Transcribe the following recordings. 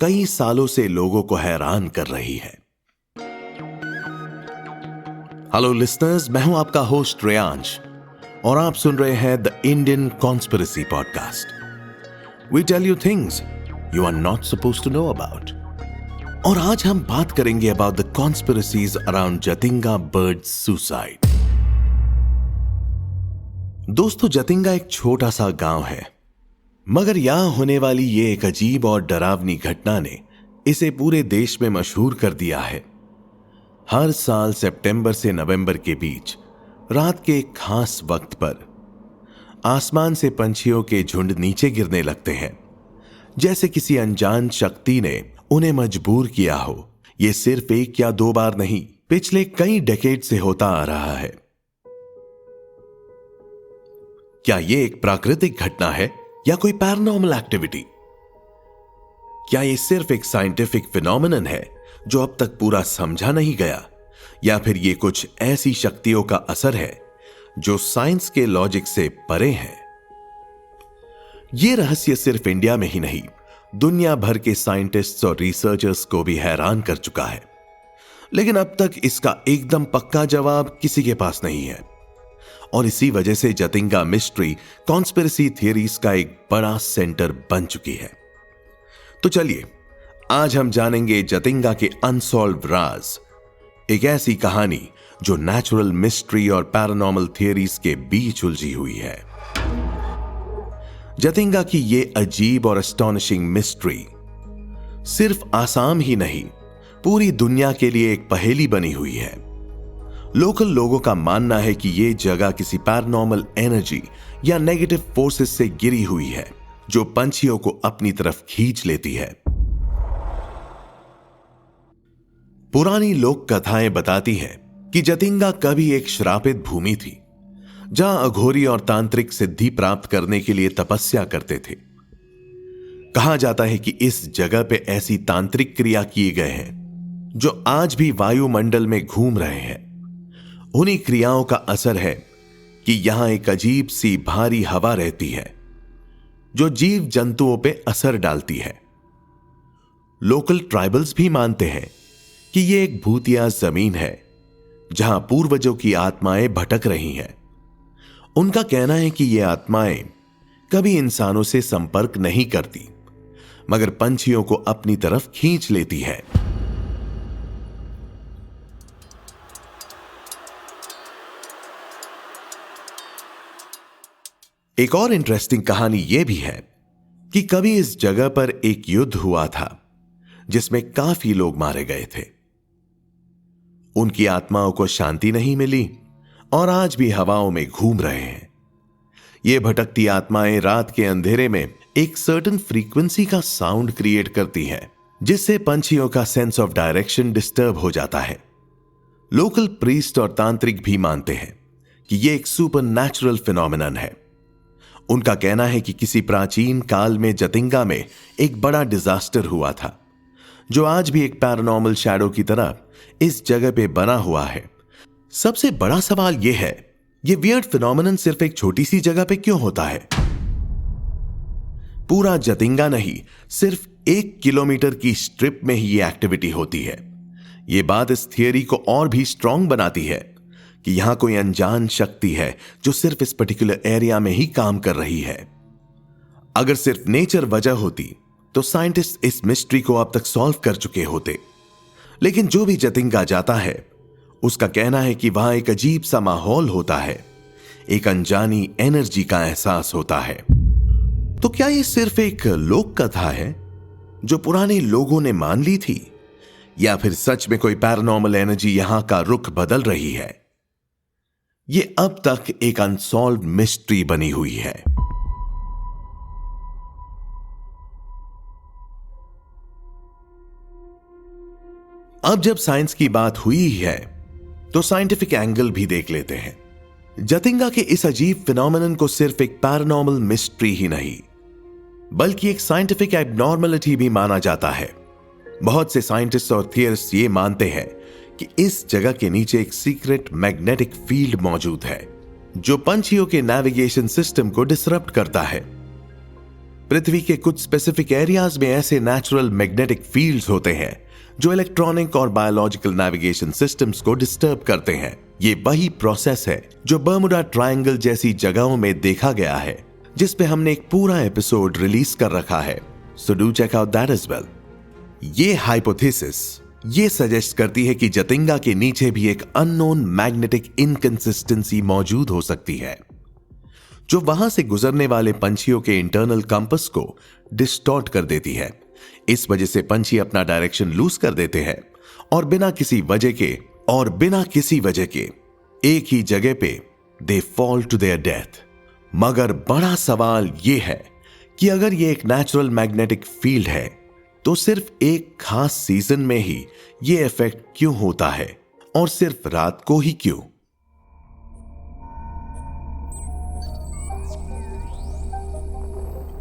कई सालों से लोगों को हैरान कर रही है। हेलो लिसनर्स, मैं हूं आपका होस्ट रेयांश और आप सुन रहे हैं the Indian conspiracy podcast. We tell you things you are not supposed to know about. और आज हम बात करेंगे about the conspiracies around Jatinga bird suicide. दोस्तों, जतिंगा एक छोटा सा गांव है, मगर यहां होने वाली ये एक अजीब और डरावनी घटना ने इसे पूरे देश में मशहूर कर दिया है। हर साल सितंबर से नवंबर के बीच रात के एक खास वक्त पर आसमान से पंछियों के झुंड नीचे गिरने लगते हैं, जैसे किसी अनजान शक्ति ने उन्हें मजबूर किया हो। यह सिर्फ एक या दो बार नहीं, पिछले कई डेकेड से होता आ रहा है। क्या यह एक प्राकृतिक घटना है या कोई पैरानॉर्मल एक्टिविटी? क्या यह सिर्फ एक साइंटिफिक फिनोमेनन है जो अब तक पूरा समझा नहीं गया, या फिर यह कुछ ऐसी शक्तियों का असर है जो साइंस के लॉजिक से परे है? यह रहस्य सिर्फ इंडिया में ही नहीं, दुनिया भर के साइंटिस्ट्स और रिसर्चर्स को भी हैरान कर चुका है। लेकिन अब तक इसका एकदम पक्का जवाब किसी के पास नहीं है, और इसी वजह से जतिंगा मिस्ट्री कॉन्स्पिरेसी थियरीज का एक बड़ा सेंटर बन चुकी है। तो चलिए, आज हम जानेंगे जतिंगा के अनसॉल्व्ड राज, एक ऐसी कहानी जो नेचुरल मिस्ट्री और पैरानॉर्मल थियरीज के बीच उलझी हुई है। जतिंगा की ये अजीब और एस्टॉनिशिंग मिस्ट्री सिर्फ आसाम ही नहीं, पूरी दुनिया के लिए एक पहेली बनी हुई है। लोकल लोगों का मानना है कि यह जगह किसी पैरानॉर्मल एनर्जी या नेगेटिव फोर्सेस से गिरी हुई है, जो पंछियों को अपनी तरफ खींच लेती है। पुरानी लोक कथाएं बताती हैं कि जतिंगा कभी एक श्रापित भूमि थी, जहां अघोरी और तांत्रिक सिद्धि प्राप्त करने के लिए तपस्या करते थे। कहा जाता है कि इस जगह पे ऐसी तांत्रिक क्रिया किए गए हैं जो आज भी वायुमंडल में घूम रहे हैं। उन्हीं क्रियाओं का असर है कि यहां एक अजीब सी भारी हवा रहती है जो जीव जंतुओं पे असर डालती है। लोकल ट्राइबल्स भी मानते हैं कि यह एक भूतिया जमीन है जहां पूर्वजों की आत्माएं भटक रही हैं। उनका कहना है कि ये आत्माएं कभी इंसानों से संपर्क नहीं करती, मगर पंछियों को अपनी तरफ खींच लेती है। एक और इंटरेस्टिंग कहानी यह भी है कि कभी इस जगह पर एक युद्ध हुआ था जिसमें काफी लोग मारे गए थे। उनकी आत्माओं को शांति नहीं मिली और आज भी हवाओं में घूम रहे हैं। ये भटकती आत्माएं रात के अंधेरे में एक सर्टेन फ्रीक्वेंसी का साउंड क्रिएट करती हैं, जिससे पंछियों का सेंस ऑफ डायरेक्शन डिस्टर्ब हो जाता है। लोकल प्रीस्ट और तांत्रिक भी मानते हैं कि यह एक सुपर नेचुरल फिनोमिनन है। उनका कहना है कि किसी प्राचीन काल में जतिंगा में एक बड़ा डिजास्टर हुआ था, जो आज भी एक पैरानॉर्मल शैडो की तरह इस जगह पे बना हुआ है। सबसे बड़ा सवाल यह है, यह वियर्ड फिनोमेनन सिर्फ एक छोटी सी जगह पे क्यों होता है? पूरा जतिंगा नहीं, सिर्फ 1 किलोमीटर की स्ट्रिप में ही यह एक्टिविटी होती है। यह बात इस थियरी को और भी स्ट्रांग बनाती है कि यहां कोई अनजान शक्ति है जो सिर्फ इस पर्टिकुलर एरिया में ही काम कर रही है। अगर सिर्फ नेचर वजह होती तो साइंटिस्ट इस मिस्ट्री को अब तक सॉल्व कर चुके होते। लेकिन जो भी जतिंगा जाता है, उसका कहना है कि वहां एक अजीब सा माहौल होता है, एक अनजानी एनर्जी का एहसास होता है। तो क्या यह सिर्फ एक लोक कथा है जो पुराने लोगों ने मान ली थी, या फिर सच में कोई पैरानॉर्मल एनर्जी यहां का रुख बदल रही है? यह अब तक एक अनसॉल्व्ड मिस्ट्री बनी हुई है। अब जब साइंस की बात हुई ही है, तो साइंटिफिक एंगल भी देख लेते हैं। जतिंगा के इस अजीब फिनोमेनन को सिर्फ एक पैरानॉर्मल मिस्ट्री ही नहीं, बल्कि एक साइंटिफिक एबनॉर्मलिटी भी माना जाता है। बहुत से साइंटिस्ट और थियरिस्ट ये मानते हैं कि इस जगह के नीचे एक सीक्रेट मैग्नेटिक फील्ड मौजूद है जो पंछियों के नेविगेशन सिस्टम को डिसरप्ट करता है। पृथ्वी के कुछ स्पेसिफिक एरियाज में ऐसे नेचुरल मैग्नेटिक फील्ड्स होते हैं जो इलेक्ट्रॉनिक और बायोलॉजिकल नेविगेशन सिस्टम्स को डिस्टर्ब करते हैं। ये वही प्रोसेस है जो बर्मुडा ट्रायंगल जैसी जगहों में देखा गया है, जिस पे हमने एक पूरा एपिसोड रिलीज कर रखा है, so do check out that as well. ये हाइपोथेसिस ये सजेस्ट करती है कि जतिंगा के नीचे भी एक अननोन मैग्नेटिक इनकंसिस्टेंसी मौजूद हो सकती है, जो वहां से गुजरने वाले पंछियों के इंटरनल कंपास को डिस्टॉर्ट कर देती है। इस वजह से पंछी अपना डायरेक्शन लूज कर देते हैं और बिना किसी वजह के एक ही जगह पे they fall to their death. मगर बड़ा सवाल यह है कि अगर यह एक नेचुरल मैग्नेटिक फील्ड है तो सिर्फ एक खास सीजन में ही यह इफेक्ट क्यों होता है, और सिर्फ रात को ही क्यों?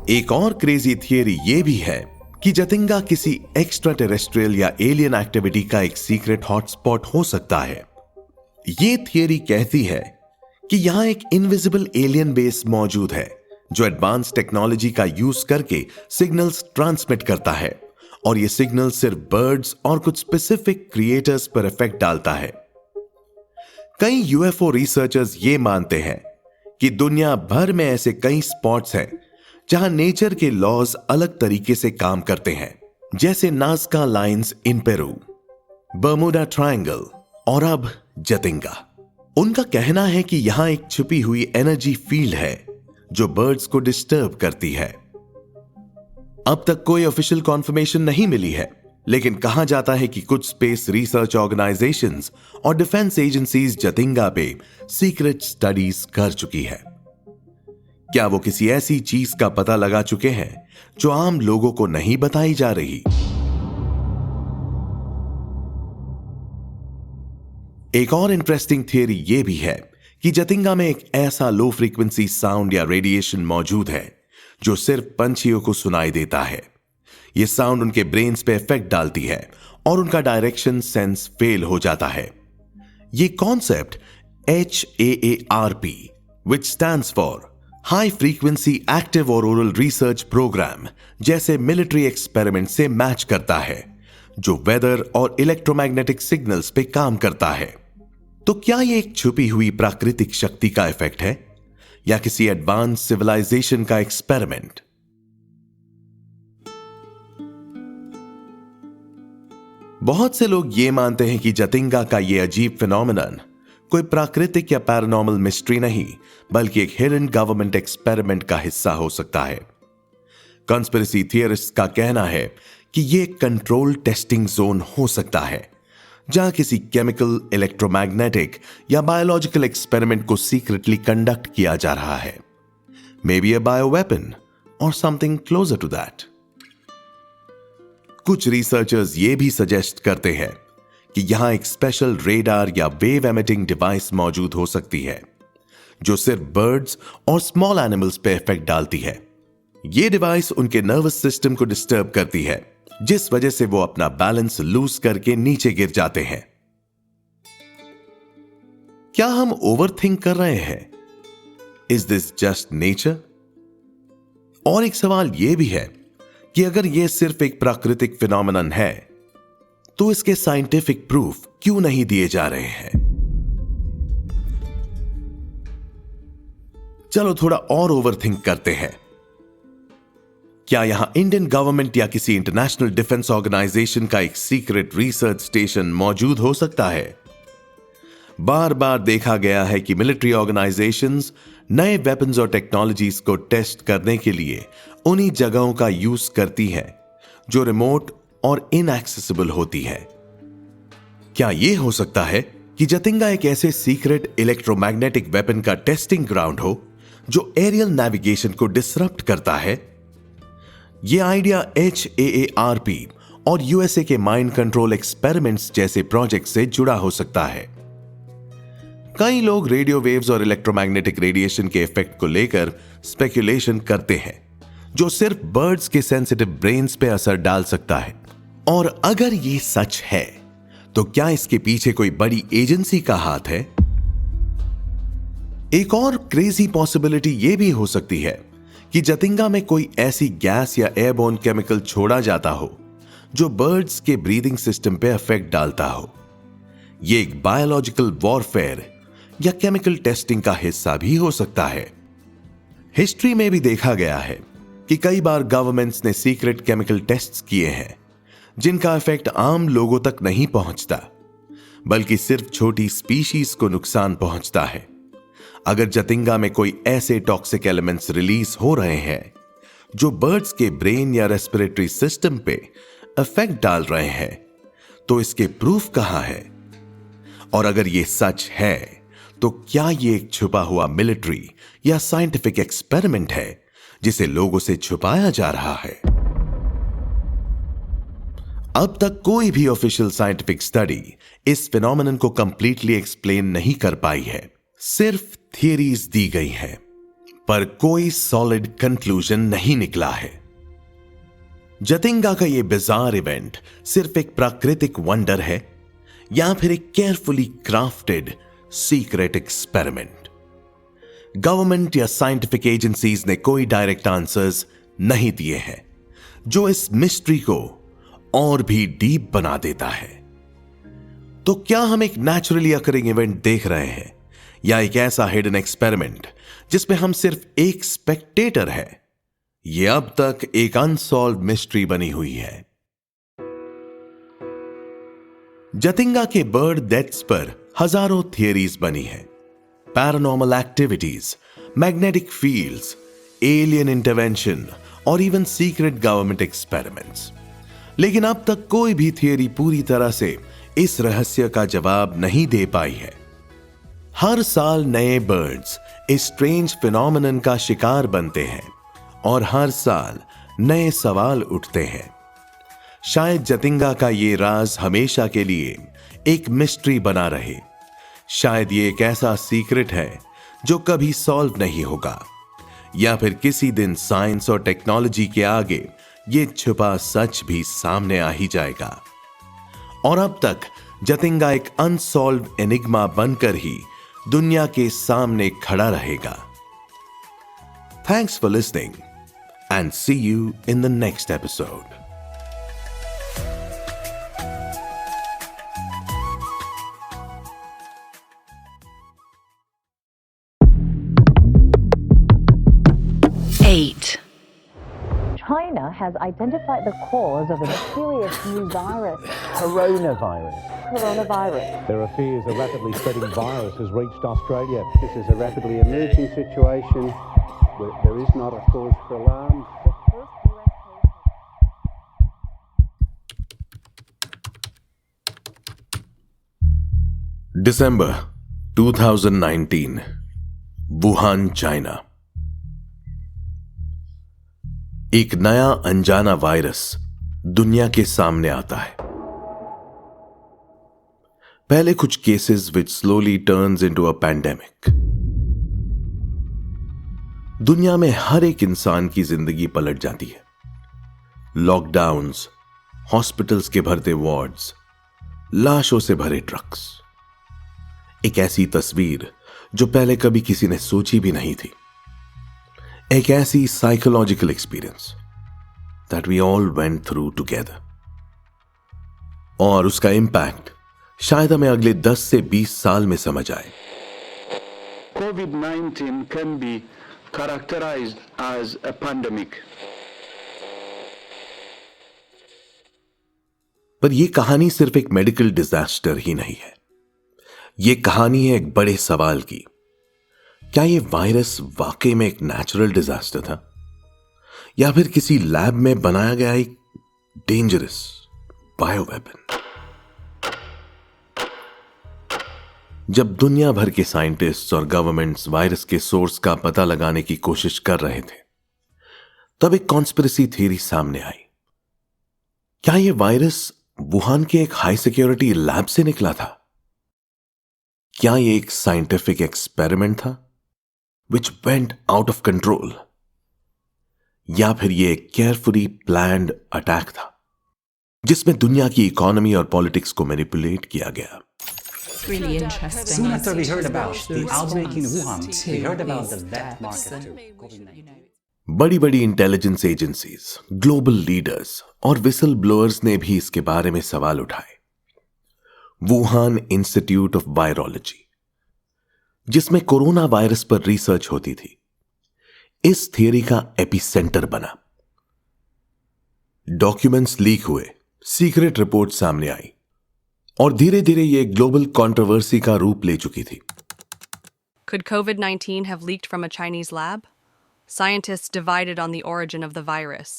एक और क्रेजी थियरी यह भी है कि जतिंगा किसी एक्स्ट्रा टेरेस्ट्रियल या एलियन एक्टिविटी का एक सीक्रेट हॉटस्पॉट हो सकता है। यह थियरी कहती है कि यहां एक इनविजिबल एलियन बेस मौजूद है जो एडवांस टेक्नोलॉजी का यूज करके सिग्नल्स ट्रांसमिट करता है, और यह सिग्नल सिर्फ बर्ड्स और कुछ स्पेसिफिक क्रिएटर्स पर इफेक्ट डालता है। कई यूएफओ रिसर्चर्स ये मानते हैं कि दुनिया भर में ऐसे कई स्पॉट्स हैं जहां नेचर के लॉज अलग तरीके से काम करते हैं, जैसे Nazca lines in Peru, Bermuda triangle और अब जतिंगा। उनका कहना है कि यहां एक छुपी हुई एनर्जी फील्ड है जो बर्ड्स को डिस्टर्ब करती है। अब तक कोई ऑफिशियल कॉन्फर्मेशन नहीं मिली है, लेकिन कहा जाता है कि कुछ स्पेस रिसर्च ऑर्गेनाइजेशंस और डिफेंस एजेंसीज जतिंगा पे सीक्रेट स्टडीज कर चुकी है। क्या वो किसी ऐसी चीज का पता लगा चुके हैं जो आम लोगों को नहीं बताई जा रही? एक और इंटरेस्टिंग थियरी यह भी है कि जतिंगा में एक ऐसा लो फ्रीक्वेंसी साउंड या रेडिएशन मौजूद है जो सिर्फ पंछियों को सुनाई देता है। यह साउंड उनके ब्रेन्स पे इफेक्ट डालती है और उनका डायरेक्शन सेंस फेल हो जाता है। यह concept HAARP, which stands for high frequency active और ओरल रिसर्च प्रोग्राम, जैसे मिलिट्री एक्सपेरिमेंट से मैच करता है, जो वेदर और इलेक्ट्रोमैग्नेटिक सिग्नल्स पे काम करता है। तो क्या यह एक छुपी हुई प्राकृतिक शक्ति का इफेक्ट है या किसी एडवांस सिविलाइजेशन का एक्सपेरिमेंट? बहुत से लोग यह मानते हैं कि जतिंगा का यह अजीब फिनोमिनन कोई प्राकृतिक या पैरानॉर्मल मिस्ट्री नहीं, बल्कि एक हिडन गवर्नमेंट एक्सपेरिमेंट का हिस्सा हो सकता है। कॉन्स्पिरेसी थियरिस्ट का कहना है कि यह कंट्रोल टेस्टिंग जोन हो सकता है, जहां किसी केमिकल, इलेक्ट्रोमैग्नेटिक या बायोलॉजिकल एक्सपेरिमेंट को सीक्रेटली कंडक्ट किया जा रहा है। May be a bio weapon और समथिंग क्लोजर टू दैट। कुछ रिसर्चर्स ये भी सजेस्ट करते हैं कि यहां एक स्पेशल रेडार या वेव एमिटिंग डिवाइस मौजूद हो सकती है जो सिर्फ बर्ड्स और स्मॉल एनिमल्स पे इफेक्ट डालती है। यह डिवाइस उनके नर्वस सिस्टम को डिस्टर्ब करती है, जिस वजह से वो अपना बैलेंस लूज करके नीचे गिर जाते हैं। क्या हम ओवरथिंक कर रहे हैं? Is this just nature? और एक सवाल यह भी है कि अगर यह सिर्फ एक प्राकृतिक फिनोमिनन है तो इसके साइंटिफिक प्रूफ क्यों नहीं दिए जा रहे हैं? चलो थोड़ा और ओवरथिंक करते हैं। क्या यहां इंडियन गवर्नमेंट या किसी इंटरनेशनल डिफेंस ऑर्गेनाइजेशन का एक सीक्रेट रिसर्च स्टेशन मौजूद हो सकता है? बार बार देखा गया है कि मिलिट्री ऑर्गेनाइजेशंस नए वेपन्स और टेक्नोलॉजीज को टेस्ट करने के लिए उन्हीं जगहों का यूज करती हैं जो रिमोट और इनएक्सेसिबल होती है। क्या यह हो सकता है कि जतिंगा एक ऐसे सीक्रेट इलेक्ट्रोमैग्नेटिक वेपन का टेस्टिंग ग्राउंड हो जो एरियल नेविगेशन को डिसरप्ट करता है? यह आइडिया HAARP और USA के माइंड कंट्रोल एक्सपेरिमेंट्स जैसे प्रोजेक्ट से जुड़ा हो सकता है। कई लोग रेडियो वेव्स और इलेक्ट्रोमैग्नेटिक रेडिएशन के इफेक्ट को लेकर स्पेकुलेशन करते हैं, जो सिर्फ बर्ड्स के सेंसिटिव ब्रेन्स पे असर डाल सकता है। और अगर ये सच है तो क्या इसके पीछे कोई बड़ी एजेंसी का हाथ है? एक और क्रेजी पॉसिबिलिटी यह भी हो सकती है कि जतिंगा में कोई ऐसी गैस या एयरबोर्न केमिकल छोड़ा जाता हो जो बर्ड्स के ब्रीदिंग सिस्टम पे इफेक्ट डालता हो। यह एक बायोलॉजिकल वॉरफेयर या केमिकल टेस्टिंग का हिस्सा भी हो सकता है। हिस्ट्री में भी देखा गया है कि कई बार गवर्नमेंट्स ने सीक्रेट केमिकल टेस्ट्स किए हैं जिनका इफेक्ट आम लोगों तक नहीं पहुंचता, बल्कि सिर्फ छोटी स्पीशीज को नुकसान पहुंचता है। अगर जतिंगा में कोई ऐसे टॉक्सिक एलिमेंट्स रिलीज हो रहे हैं जो बर्ड्स के ब्रेन या रेस्पिरेटरी सिस्टम पे इफेक्ट डाल रहे हैं, तो इसके प्रूफ कहां है? और अगर यह सच है तो क्या यह एक छुपा हुआ मिलिट्री या साइंटिफिक एक्सपेरिमेंट है जिसे लोगों से छुपाया जा रहा है? अब तक कोई भी ऑफिशियल साइंटिफिक स्टडी इस फिनोमेनन को कंप्लीटली एक्सप्लेन नहीं कर पाई है। सिर्फ थियरीज दी गई हैं, पर कोई सॉलिड कंक्लूजन नहीं निकला है। जतिंगा का यह बिजार इवेंट सिर्फ एक प्राकृतिक वंडर है या फिर एक carefully crafted secret experiment? Government या साइंटिफिक एजेंसीज ने कोई डायरेक्ट आंसर्स नहीं दिए हैं, जो इस मिस्ट्री को और भी डीप बना देता है। तो क्या हम एक नेचुरली अकरिंग इवेंट देख रहे हैं या एक ऐसा हिडन एक्सपेरिमेंट जिसमें हम सिर्फ एक स्पेक्टेटर है? यह अब तक एक अनसॉल्व्ड मिस्ट्री बनी हुई है। जतिंगा के बर्ड डेथ्स पर हजारों थियरीज बनी हैं। Paranormal activities, magnetic fields, alien intervention और इवन सीक्रेट गवर्नमेंट एक्सपेरिमेंट्स। लेकिन अब तक कोई भी थियरी पूरी तरह से इस रहस्य का जवाब नहीं दे पाई है। हर साल नए बर्ड्स इस स्ट्रेंज फिनोमेनन का शिकार बनते हैं और हर साल नए सवाल उठते हैं। शायद जतिंगा का ये राज हमेशा के लिए एक मिस्ट्री बना रहे। शायद ये एक ऐसा सीक्रेट है जो कभी सॉल्व नहीं होगा, या फिर किसी दिन साइंस और टेक्नोलॉजी के आगे ये छुपा सच भी सामने आ ही जाएगा। और अब तक जतिंगा एक अनसॉल्व एनिग्मा बनकर ही दुनिया के सामने खड़ा रहेगा। Thanks for listening and see you in the next episode. China has identified the cause of a mysterious new virus. Coronavirus. Coronavirus. There are fears a rapidly spreading virus has reached Australia. This is a rapidly emerging situation. There is not a cause for alarm. December 2019, Wuhan, China. एक नया अनजाना virus दुनिया के सामने आता है। पहले कुछ cases which slowly turns into a pandemic. दुनिया में हर एक इंसान की जिंदगी पलट जाती है। लॉकडाउन्स, हॉस्पिटल्स के भरते वार्ड्स, लाशों से भरे ट्रक्स। एक ऐसी तस्वीर जो पहले कभी किसी ने सोची भी नहीं थी। एक ऐसी psychological experience that we all went through together. और उसका इंपैक्ट शायद हमें अगले 10 से 20 साल में समझ आए। COVID-19 can be characterized as a pandemic. पर यह कहानी सिर्फ एक मेडिकल डिजास्टर ही नहीं है। यह कहानी है एक बड़े सवाल की। क्या यह वायरस वाकई में एक नेचुरल डिजास्टर था, या फिर किसी लैब में बनाया गया एक डेंजरस बायोवेपन? जब दुनिया भर के साइंटिस्ट्स और गवर्नमेंट्स वायरस के सोर्स का पता लगाने की कोशिश कर रहे थे, तब एक कॉन्स्पिरेसी थ्योरी सामने आई। क्या यह वायरस वुहान के एक हाई सिक्योरिटी लैब से निकला था? क्या यह एक साइंटिफिक एक्सपेरिमेंट था which went out of control? या फिर यह एक केयरफुली प्लान्ड अटैक था जिसमें दुनिया की इकोनॉमी और पॉलिटिक्स को मैनिपुलेट किया गया? Really interesting. Soon after we heard about the outbreak in Wuhan, we heard about the black market too. बड़ी बड़ी इंटेलिजेंस एजेंसीज, ग्लोबल लीडर्स और विसल ब्लोअर्स ने भी इसके बारे में सवाल उठाए। वुहान इंस्टीट्यूट ऑफ वायरोलॉजी, जिसमें कोरोना वायरस पर रिसर्च होती थी, इस थियरी का एपिसेंटर बना। डॉक्यूमेंट्स लीक हुए, सीक्रेट रिपोर्ट सामने आई और धीरे धीरे यह ग्लोबल कंट्रोवर्सी का रूप ले चुकी थी। Could COVID-19 have leaked from a Chinese lab? Scientists divided on the origin of the virus.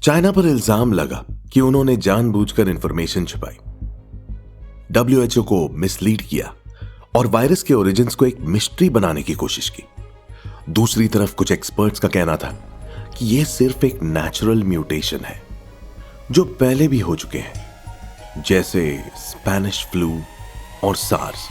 China पर इल्जाम लगा कि उन्होंने जानबूझकर इंफॉर्मेशन छुपाई, WHO को मिसलीड किया और वायरस के ओरिजिन्स को एक मिस्ट्री बनाने की कोशिश की। दूसरी तरफ कुछ एक्सपर्ट्स का कहना था कि यह सिर्फ एक नेचुरल म्यूटेशन है जो पहले भी हो चुके हैं, जैसे स्पेनिश फ्लू और सार्स।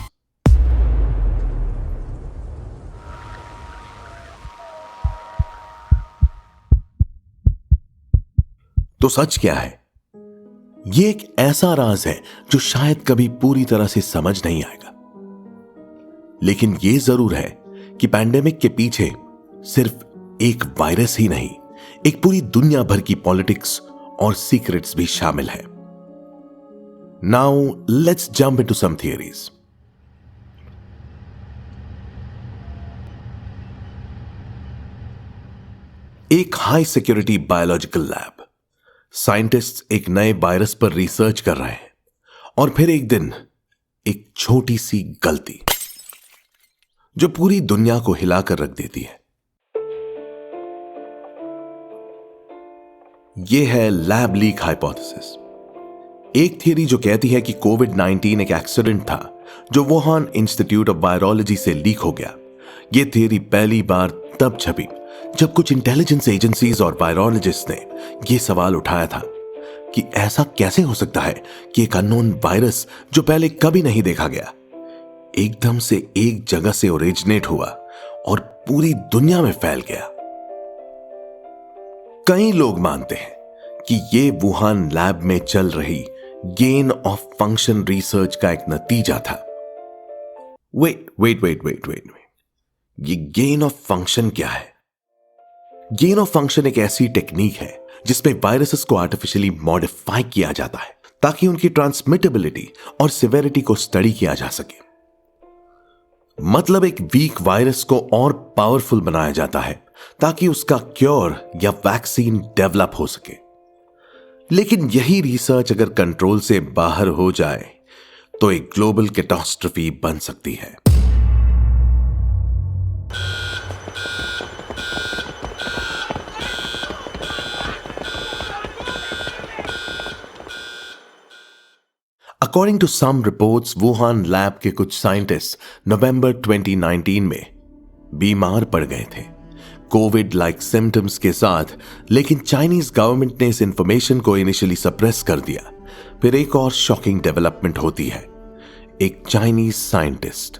तो सच क्या है? यह एक ऐसा राज है जो शायद कभी पूरी तरह से समझ नहीं आएगा, लेकिन यह जरूर है कि पैंडेमिक के पीछे सिर्फ एक वायरस ही नहीं, एक पूरी दुनिया भर की पॉलिटिक्स और सीक्रेट्स भी शामिल है। Now let's jump into some theories. एक high security biological lab, scientists एक नए वायरस पर रिसर्च कर रहे हैं और फिर एक दिन एक छोटी सी गलती जो पूरी दुनिया को हिलाकर रख देती है। यह है लैब लीक हाइपोथेसिस, एक थियरी जो कहती है कि कोविड-19 एक एक्सीडेंट था जो वुहान इंस्टीट्यूट ऑफ वायरोलॉजी से लीक हो गया। यह थियरी पहली बार तब छपी जब कुछ इंटेलिजेंस एजेंसीज और वायरोलॉजिस्ट ने यह सवाल उठाया था कि ऐसा कैसे हो सकता है कि एक अननोन वायरस जो पहले कभी नहीं देखा गया एकदम से एक जगह से ओरिजिनेट हुआ और पूरी दुनिया में फैल गया। कई लोग मानते हैं कि यह वुहान लैब में चल रही गेन ऑफ फंक्शन रिसर्च का एक नतीजा था। वेट, ये गेन ऑफ फंक्शन क्या है? गेन ऑफ फंक्शन एक ऐसी टेक्निक है जिसमें वायरसेस को आर्टिफिशियली मॉडिफाई किया जाता है ताकि उनकी ट्रांसमिटेबिलिटी और सिवियरिटी को स्टडी किया जा सके। मतलब एक वीक वायरस को और पावरफुल बनाया जाता है ताकि उसका क्योर या वैक्सीन डेवलप हो सके। लेकिन यही रिसर्च अगर कंट्रोल से बाहर हो जाए तो एक ग्लोबल कैटास्ट्रोफी बन सकती है। According to some reports, Wuhan lab के कुछ साइंटिस्ट नवंबर 2019 में बीमार पड़ गए थे कोविड लाइक सिम्टम्स के साथ, लेकिन चाइनीज गवर्नमेंट ने इस इंफॉर्मेशन को इनिशियली सप्रेस कर दिया। फिर एक और शॉकिंग डेवलपमेंट होती है। एक Chinese scientist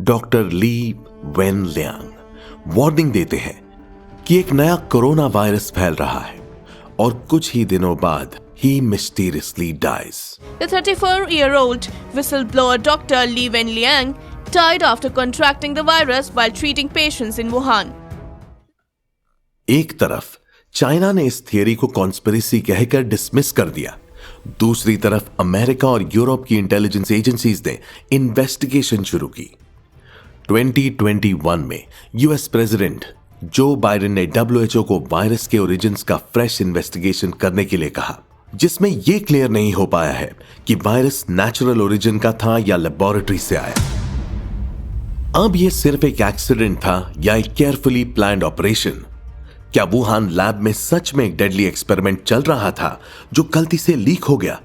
doctor Li Wenliang warning देते हैं कि एक नया कोरोना वायरस फैल रहा है और कुछ ही दिनों बाद he mysteriously dies. The 34-year-old whistleblower Dr. Li Wenliang died after contracting the virus while treating patients in Wuhan. एक तरफ चाइना ने इस थियरी को कॉन्स्पिरेसी कहकर डिसमिस कर दिया, दूसरी तरफ अमेरिका और यूरोप की इंटेलिजेंस एजेंसीज ने इन्वेस्टिगेशन शुरू की। 2021 में यूएस प्रेसिडेंट जो बाइडेन ने WHO को वायरस के ओरिजिन्स का फ्रेश इन्वेस्टिगेशन करने के लिए कहा, जिसमें यह क्लियर नहीं हो पाया है कि वायरस नेचुरल ओरिजिन का था या लेबोरेटरी से आया। अब यह सिर्फ एक एक्सीडेंट था या एक केयरफुली प्लान्ड ऑपरेशन? क्या वुहान लैब में सच में एक डेडली एक्सपेरिमेंट चल रहा था जो गलती से लीक हो गया,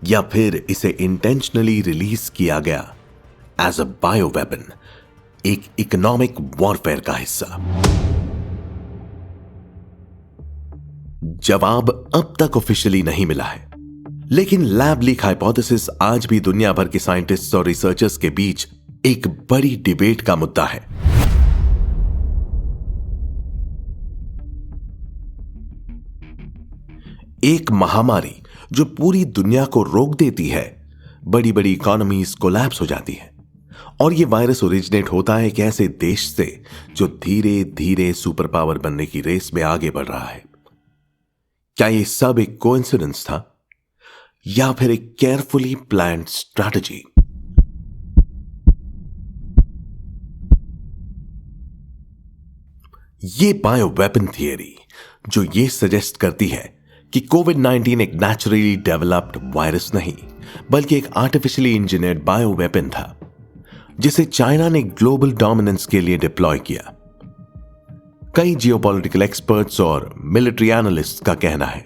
या फिर इसे इंटेंशनली रिलीज किया गया एज अ बायो वेपन, एक इकोनॉमिक वॉरफेयर का हिस्सा? जवाब अब तक ऑफिशियली नहीं मिला है, लेकिन लैब लीक हाइपोथेसिस आज भी दुनिया भर के साइंटिस्ट्स और रिसर्चर्स के बीच एक बड़ी डिबेट का मुद्दा है। एक महामारी जो पूरी दुनिया को रोक देती है, बड़ी बड़ी इकोनॉमीज कोलैप्स हो जाती है और ये वायरस ओरिजिनेट होता है एक ऐसे देश से जो धीरे धीरे सुपर पावर बनने की रेस में आगे बढ़ रहा है। क्या ये सब एक कोइंसिडेंस था या फिर एक केयरफुली प्लान्ड स्ट्रैटेजी? ये बायो वेपन थियरी जो ये सजेस्ट करती है कि कोविड-19 एक नेचुरली डेवलप्ड वायरस नहीं बल्कि एक आर्टिफिशियली इंजीनियर्ड बायो वेपन था जिसे चाइना ने ग्लोबल डोमिनेंस के लिए डिप्लॉय किया। कई जियोपॉलिटिकल एक्सपर्ट्स और मिलिट्री एनालिस्ट का कहना है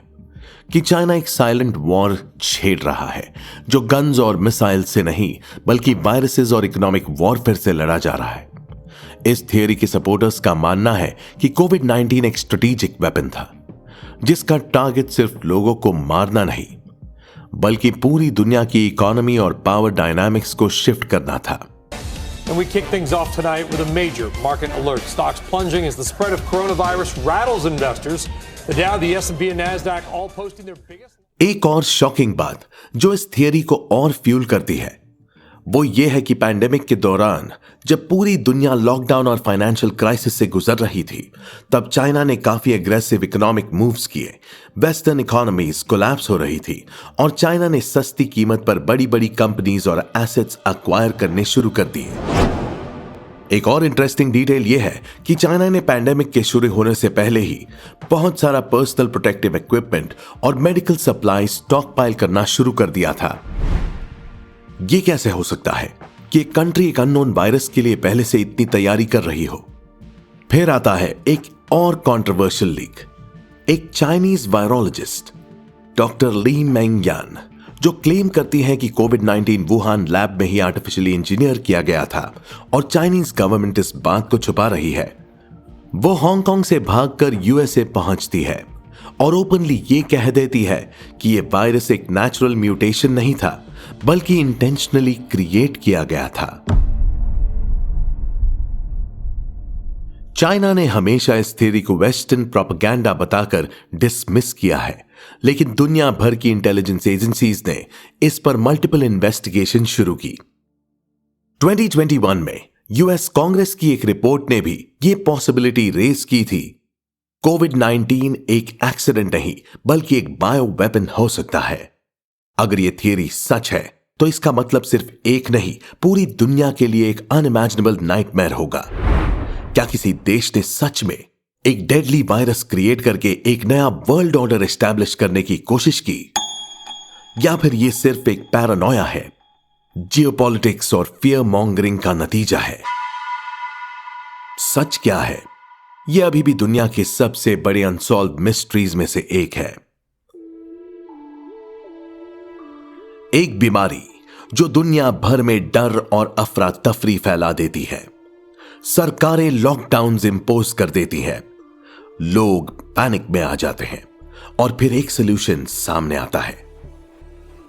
कि चाइना एक साइलेंट वॉर छेड़ रहा है जो गन्स और मिसाइल से नहीं बल्कि वायरसेस और इकोनॉमिक वॉरफेयर से लड़ा जा रहा है। इस थियरी के सपोर्टर्स का मानना है कि कोविड-19 एक स्ट्रेटेजिक वेपन था जिसका टारगेट सिर्फ लोगों को मारना नहीं बल्कि पूरी दुनिया की इकोनॉमी और पावर डायनामिक्स को शिफ्ट करना था। And we kick things off tonight with a major market alert. Stocks plunging as the spread of coronavirus rattles investors. The Dow, the S&P and Nasdaq all posting their biggest. एक और shocking बात जो इस theory को और fuel करती है वो ये है कि पैंडेमिक के दौरान जब पूरी दुनिया लॉकडाउन और फाइनेंशियल क्राइसिस से गुजर रही थी तब चाइना ने काफी एग्रेसिव इकोनॉमिक मूव्स किए। वेस्टर्न इकोनॉमीज कोलैप्स हो रही थी और चाइना ने सस्ती कीमत पर बड़ी बड़ी कंपनीज और एसेट्स एक्वायर करने शुरू कर दिए। एक और इंटरेस्टिंग डिटेल यह है कि चाइना ने पैंडेमिक के शुरू होने से पहले ही बहुत सारा पर्सनल प्रोटेक्टिव इक्विपमेंट और मेडिकल सप्लाई स्टॉक पाइल करना शुरू कर दिया था। ये कैसे हो सकता है कि एक कंट्री एक अननोन वायरस के लिए पहले से इतनी तैयारी कर रही हो? फिर आता है एक और कंट्रोवर्शियल लीक। एक चाइनीज वायरोलॉजिस्ट डॉक्टर ली मेंगयान जो क्लेम करती है कि कोविड-19 वुहान लैब में ही आर्टिफिशियली इंजीनियर किया गया था और चाइनीज गवर्नमेंट इस बात को छुपा रही है, वो हांगकांग से भागकर यूएसए पहुंचती है और ओपनली ये कह देती है कि ये वायरस एक नेचुरल म्यूटेशन नहीं था बल्कि इंटेंशनली क्रिएट किया गया था। चाइना ने हमेशा इस थ्योरी को वेस्टर्न प्रोपेगेंडा बताकर डिसमिस किया है, लेकिन दुनिया भर की इंटेलिजेंस एजेंसीज ने इस पर मल्टीपल इन्वेस्टिगेशन शुरू की। 2021 में यूएस कांग्रेस की एक रिपोर्ट ने भी यह पॉसिबिलिटी रेज की थी कोविड-19 एक एक्सीडेंट नहीं बल्कि एक बायो वेपन हो सकता है। अगर यह थियरी सच है तो इसका मतलब सिर्फ एक नहीं पूरी दुनिया के लिए एक अनइमेजिनेबल नाइटमेयर होगा। क्या किसी देश ने सच में एक डेडली वायरस क्रिएट करके एक नया वर्ल्ड ऑर्डर एस्टैब्लिश करने की कोशिश की, या फिर यह सिर्फ एक पैरानोया है, जियोपॉलिटिक्स और फियर मॉन्गरिंग का नतीजा है? सच क्या है? यह अभी भी दुनिया के सबसे बड़े अनसॉल्व मिस्ट्रीज में से एक है। एक बीमारी जो दुनिया भर में डर और अफरा तफरी फैला देती है। सरकारें लॉकडाउन्स इंपोज कर देती हैं, लोग पैनिक में आ जाते हैं और फिर एक सॉल्यूशन सामने आता है,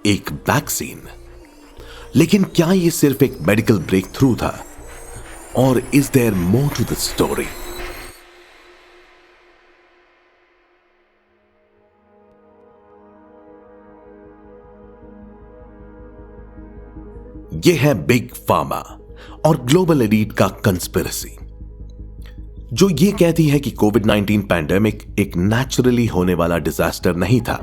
एक वैक्सीन। लेकिन क्या यह सिर्फ एक मेडिकल ब्रेक थ्रू था और is there more to the story? यह है बिग फार्मा और ग्लोबल एलीट का कंस्पिरेसी जो यह कहती है कि कोविड-19 पैंडेमिक एक नेचुरली होने वाला डिजास्टर नहीं था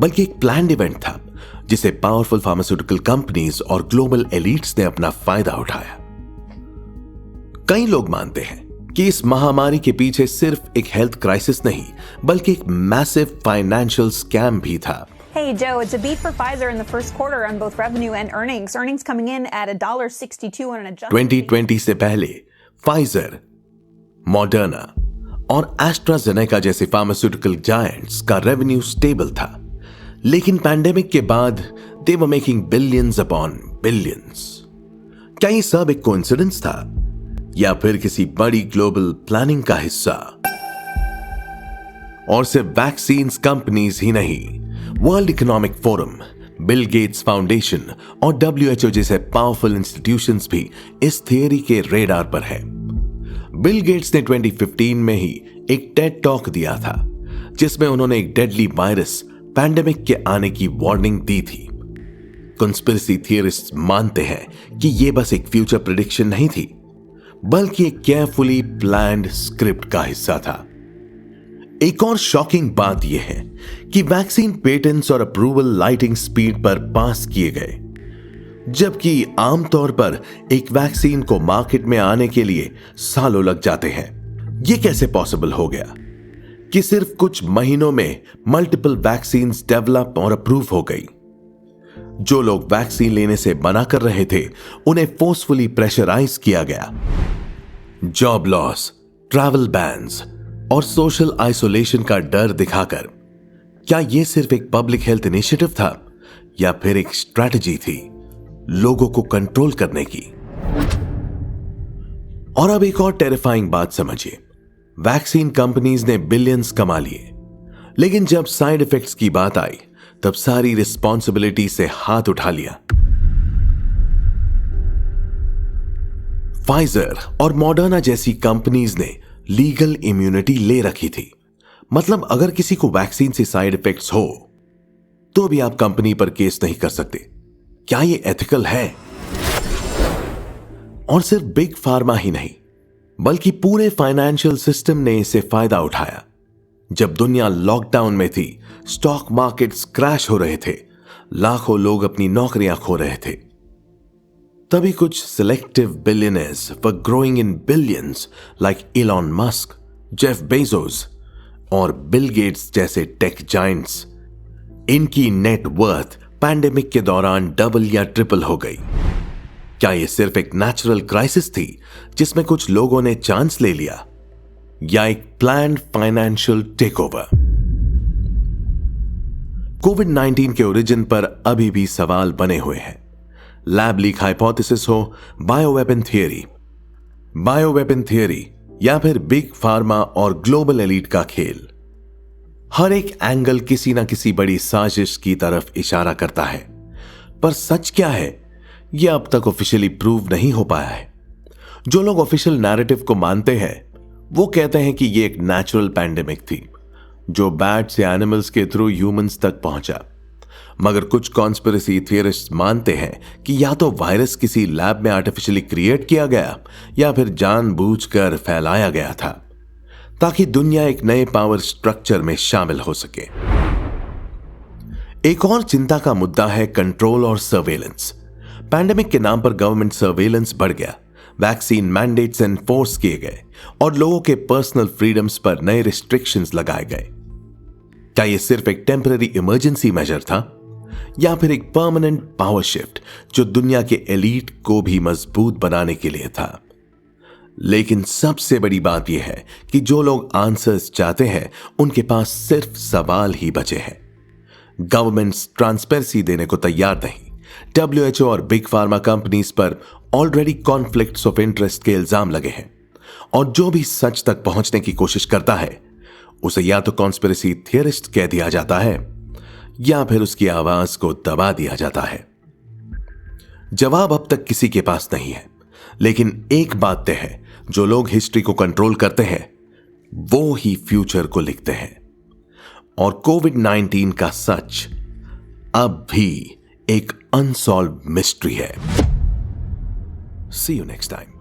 बल्कि एक प्लान्ड इवेंट था जिसे पावरफुल फार्मास्यूटिकल कंपनीज और ग्लोबल एलीट्स ने अपना फायदा उठाया। कई लोग मानते हैं कि इस महामारी के पीछे सिर्फ एक हेल्थ क्राइसिस नहीं बल्कि एक मैसिव फाइनेंशियल स्कैम भी था। Hey Joe, it's a beat for Pfizer in the first quarter on both revenue and earnings. Earnings coming in at $1.62 on an adjusted 2020 से पहले फाइजर, मॉडर्ना और एस्ट्राजेनेका जैसे pharmaceutical giants का revenue stable था, लेकिन pandemic के बाद they were making billions upon billions. क्या ये सब एक कोइंसिडेंस था या फिर किसी बड़ी ग्लोबल प्लानिंग का हिस्सा? और सिर्फ वैक्सीन्स कंपनीज ही नहीं, world economic forum, Bill Gates foundation और WHO जैसे पावरफुल इंस्टीट्यूशंस भी इस थियरी के रेडार पर है। बिल गेट्स ने 2015 में ही एक टेड टॉक दिया था जिसमें उन्होंने एक डेडली वायरस पैंडेमिक के आने की वार्निंग दी थी। कंस्पिरेसी थियरिस्ट्स मानते हैं कि यह बस एक फ्यूचर प्रेडिक्शन नहीं थी, बल्कि एक केयरफुली प्लान्ड स्क्रिप्ट का हिस्सा था। एक और शॉकिंग बात यह है कि वैक्सीन पेटेंट्स और अप्रूवल लाइटिंग स्पीड पर पास किए गए, जबकि आमतौर पर एक वैक्सीन को मार्केट में आने के लिए सालों लग जाते हैं। यह कैसे पॉसिबल हो गया कि सिर्फ कुछ महीनों में मल्टीपल वैक्सीन्स डेवलप और अप्रूव हो गई? जो लोग वैक्सीन लेने से मना कर रहे थे, उन्हें फोर्सफुली प्रेशराइज किया गया। जॉब लॉस, ट्रैवल बैन्स और सोशल आइसोलेशन का डर दिखाकर क्या यह सिर्फ एक पब्लिक हेल्थ इनिशिएटिव था या फिर एक स्ट्रैटेजी थी लोगों को कंट्रोल करने की? और अब एक और टेरिफाइंग बात समझिए। वैक्सीन कंपनीज ने बिलियंस कमा लिए, लेकिन जब साइड इफेक्ट्स की बात आई तब सारी रिस्पॉन्सिबिलिटी से हाथ उठा लिया। फाइजर और मॉडर्ना जैसी कंपनीज ने लीगल इम्यूनिटी ले रखी थी। मतलब अगर किसी को वैक्सीन से साइड इफेक्ट्स हो तो भी आप कंपनी पर केस नहीं कर सकते। क्या यह एथिकल है? और सिर्फ बिग फार्मा ही नहीं, बल्कि पूरे फाइनेंशियल सिस्टम ने इससे फायदा उठाया। जब दुनिया लॉकडाउन में थी, स्टॉक मार्केट्स क्रैश हो रहे थे, लाखों लोग अपनी नौकरियां खो रहे थे, तभी कुछ selective billionaires were growing in billions like Elon Musk, Jeff Bezos और बिल गेट्स जैसे टेक जायंट्स। इनकी नेट वर्थ पैंडेमिक के दौरान डबल या ट्रिपल हो गई। क्या यह सिर्फ एक नेचुरल क्राइसिस थी जिसमें कुछ लोगों ने चांस ले लिया, या एक प्लान्ड फाइनेंशियल टेकओवर? कोविड-19 के ओरिजिन पर अभी भी सवाल बने हुए हैं। लैब लीक हाइपोथेसिस हो, बायोवेपन थियरी या फिर बिग फार्मा और ग्लोबल एलीट का खेल, हर एक एंगल किसी ना किसी बड़ी साजिश की तरफ इशारा करता है। पर सच क्या है, यह अब तक ऑफिशियली प्रूव नहीं हो पाया है। जो लोग ऑफिशियल नैरेटिव को मानते हैं वो कहते हैं कि यह एक नेचुरल पैंडेमिक थी जो बैट्स या एनिमल्स के थ्रू ह्यूमंस तक पहुंचा। मगर कुछ कॉन्स्पिरेसी थियरिस्ट्स मानते हैं कि या तो वायरस किसी लैब में आर्टिफिशियली क्रिएट किया गया या फिर जानबूझकर फैलाया गया था ताकि दुनिया एक नए पावर स्ट्रक्चर में शामिल हो सके। एक और चिंता का मुद्दा है कंट्रोल और सर्वेलेंस। पैंडेमिक के नाम पर गवर्नमेंट सर्वेलेंस बढ़ गया, वैक्सीन मैंडेट्स एनफोर्स किए गए और लोगों के पर्सनल फ्रीडम्स पर नए रिस्ट्रिक्शंस लगाए गए। क्या यह सिर्फ एक टेम्पररी इमरजेंसी मेजर था या फिर एक परमानेंट पावर शिफ्ट जो दुनिया के एलीट को भी मजबूत बनाने के लिए था? लेकिन सबसे बड़ी बात यह है कि जो लोग आंसर्स चाहते हैं उनके पास सिर्फ सवाल ही बचे हैं। गवर्नमेंट्स ट्रांसपेरेंसी देने को तैयार नहीं। WHO और बिग फार्मा कंपनीज पर ऑलरेडी कॉन्फ्लिक्ट्स ऑफ इंटरेस्ट के इल्जाम लगे हैं और जो भी सच तक पहुंचने की कोशिश करता है उसे या तो कॉन्स्पिरेसी थियरिस्ट कह दिया जाता है या फिर उसकी आवाज को दबा दिया जाता है। जवाब अब तक किसी के पास नहीं है, लेकिन एक बात तय है, जो लोग हिस्ट्री को कंट्रोल करते हैं वो ही फ्यूचर को लिखते हैं। और कोविड-19 का सच अब भी एक अनसॉल्व्ड मिस्ट्री है। See you next time.